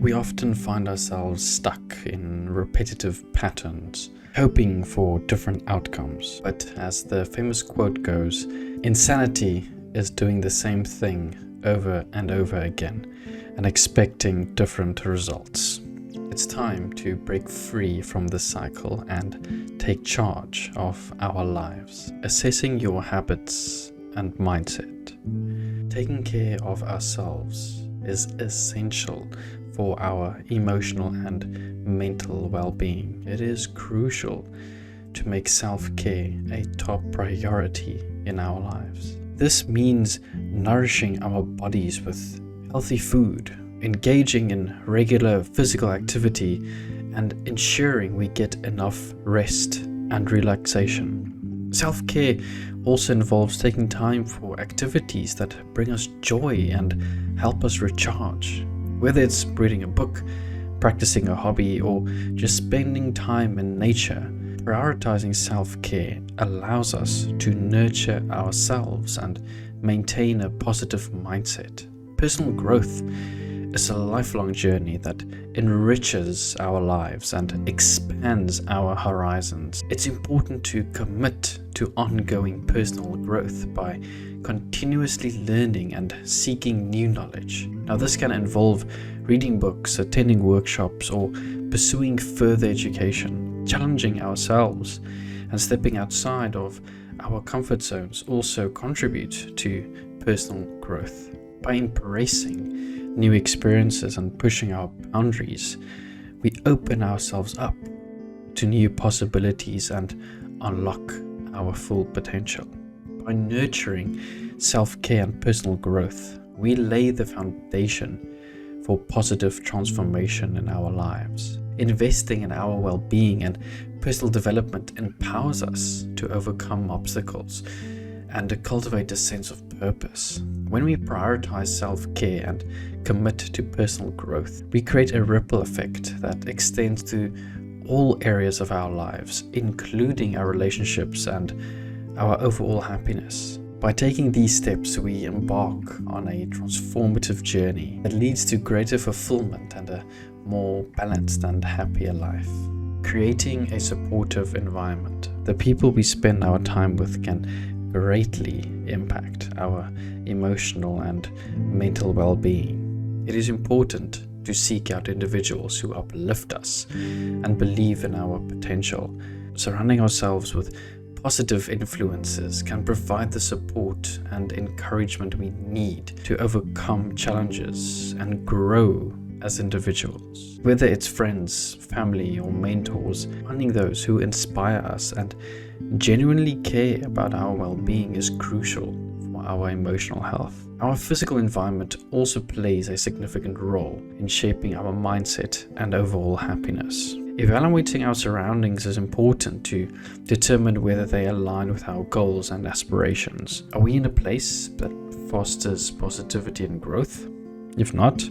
We often find ourselves stuck in repetitive patterns, hoping for different outcomes. But as the famous quote goes, insanity is doing the same thing over and over again and expecting different results. It's time to break free from this cycle and take charge of our lives. Assessing your habits and mindset. Taking care of ourselves is essential for our emotional and mental well-being. It is crucial to make self-care a top priority in our lives. This means nourishing our bodies with healthy food, engaging in regular physical activity, and ensuring we get enough rest and relaxation. Self-care also involves taking time for activities that bring us joy and help us recharge. Whether it's reading a book, practicing a hobby, or just spending time in nature, prioritizing self-care allows us to nurture ourselves and maintain a positive mindset. Personal growth is a lifelong journey that enriches our lives and expands our horizons. It's important to commit to ongoing personal growth by continuously learning and seeking new knowledge. Now, this can involve reading books, attending workshops, or pursuing further education. Challenging ourselves and stepping outside of our comfort zones also contribute to personal growth. By embracing new experiences and pushing our boundaries, we open ourselves up to new possibilities and unlock our full potential. By nurturing self-care and personal growth, we lay the foundation for positive transformation in our lives. Investing in our well-being and personal development empowers us to overcome obstacles and to cultivate a sense of purpose. When we prioritize self-care and commit to personal growth, we create a ripple effect that extends to all areas of our lives, including our relationships and our overall happiness. By taking these steps, we embark on a transformative journey that leads to greater fulfillment and a more balanced and happier life. Creating a supportive environment. The people we spend our time with can greatly impact our emotional and mental well-being. It is important to seek out individuals who uplift us and believe in our potential. Surrounding ourselves with positive influences can provide the support and encouragement we need to overcome challenges and grow as individuals. Whether it's friends, family, or mentors, finding those who inspire us and genuinely care about our well-being is crucial for our emotional health. Our physical environment also plays a significant role in shaping our mindset and overall happiness. Evaluating our surroundings is important to determine whether they align with our goals and aspirations. Are we in a place that fosters positivity and growth? If not,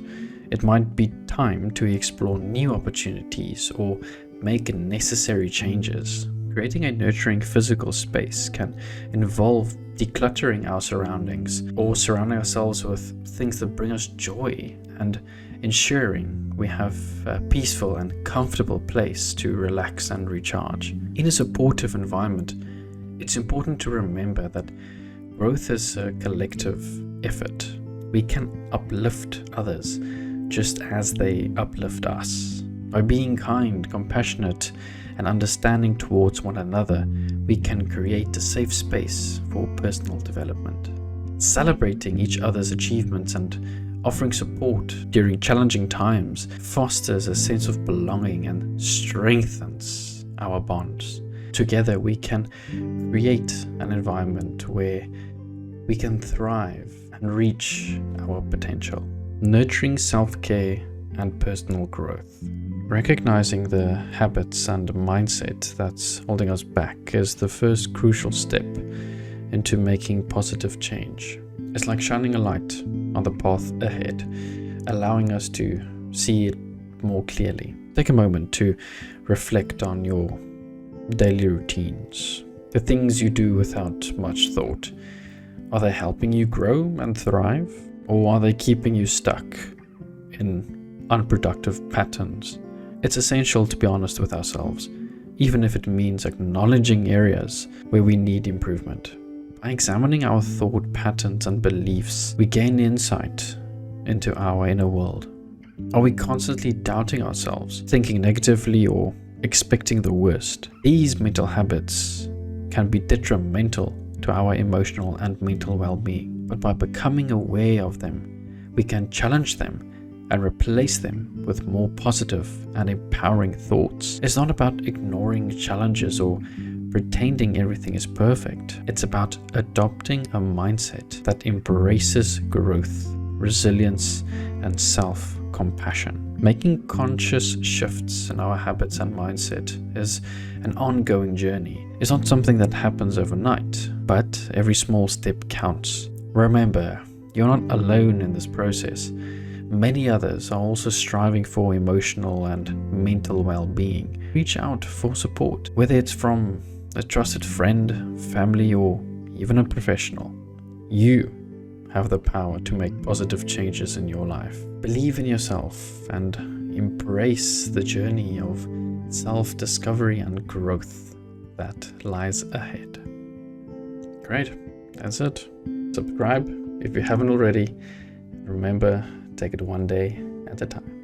it might be time to explore new opportunities or make necessary changes. Creating a nurturing physical space can involve decluttering our surroundings or surrounding ourselves with things that bring us joy and ensuring we have a peaceful and comfortable place to relax and recharge. In a supportive environment, it's important to remember that growth is a collective effort. We can uplift others just as they uplift us. By being kind, compassionate, and understanding towards one another, we can create a safe space for personal development. Celebrating each other's achievements and offering support during challenging times fosters a sense of belonging and strengthens our bonds. Together, we can create an environment where we can thrive and reach our potential. Nurturing self-care and personal growth. Recognizing the habits and mindset that's holding us back is the first crucial step into making positive change. It's like shining a light on the path ahead, allowing us to see it more clearly. Take a moment to reflect on your daily routines, the things you do without much thought. Are they helping you grow and thrive, or are they keeping you stuck in unproductive patterns. It's essential to be honest with ourselves, even if it means acknowledging areas where we need improvement. By examining our thought patterns and beliefs, we gain insight into our inner world. Are we constantly doubting ourselves, thinking negatively, or expecting the worst? These mental habits can be detrimental to our emotional and mental well-being, but by becoming aware of them, we can challenge them and replace them with more positive and empowering thoughts. It's not about ignoring challenges or pretending everything is perfect. It's about adopting a mindset that embraces growth, resilience, and self-compassion. Making conscious shifts in our habits and mindset is an ongoing journey. It's not something that happens overnight, but every small step counts. Remember, you're not alone in this process. Many others are also striving for emotional and mental well-being. Reach out for support, whether it's from a trusted friend, family, or even a professional. You have the power to make positive changes in your life. Believe in yourself and embrace the journey of self-discovery and growth that lies ahead. Great, that's it. Subscribe if you haven't already. Remember, take it one day at a time.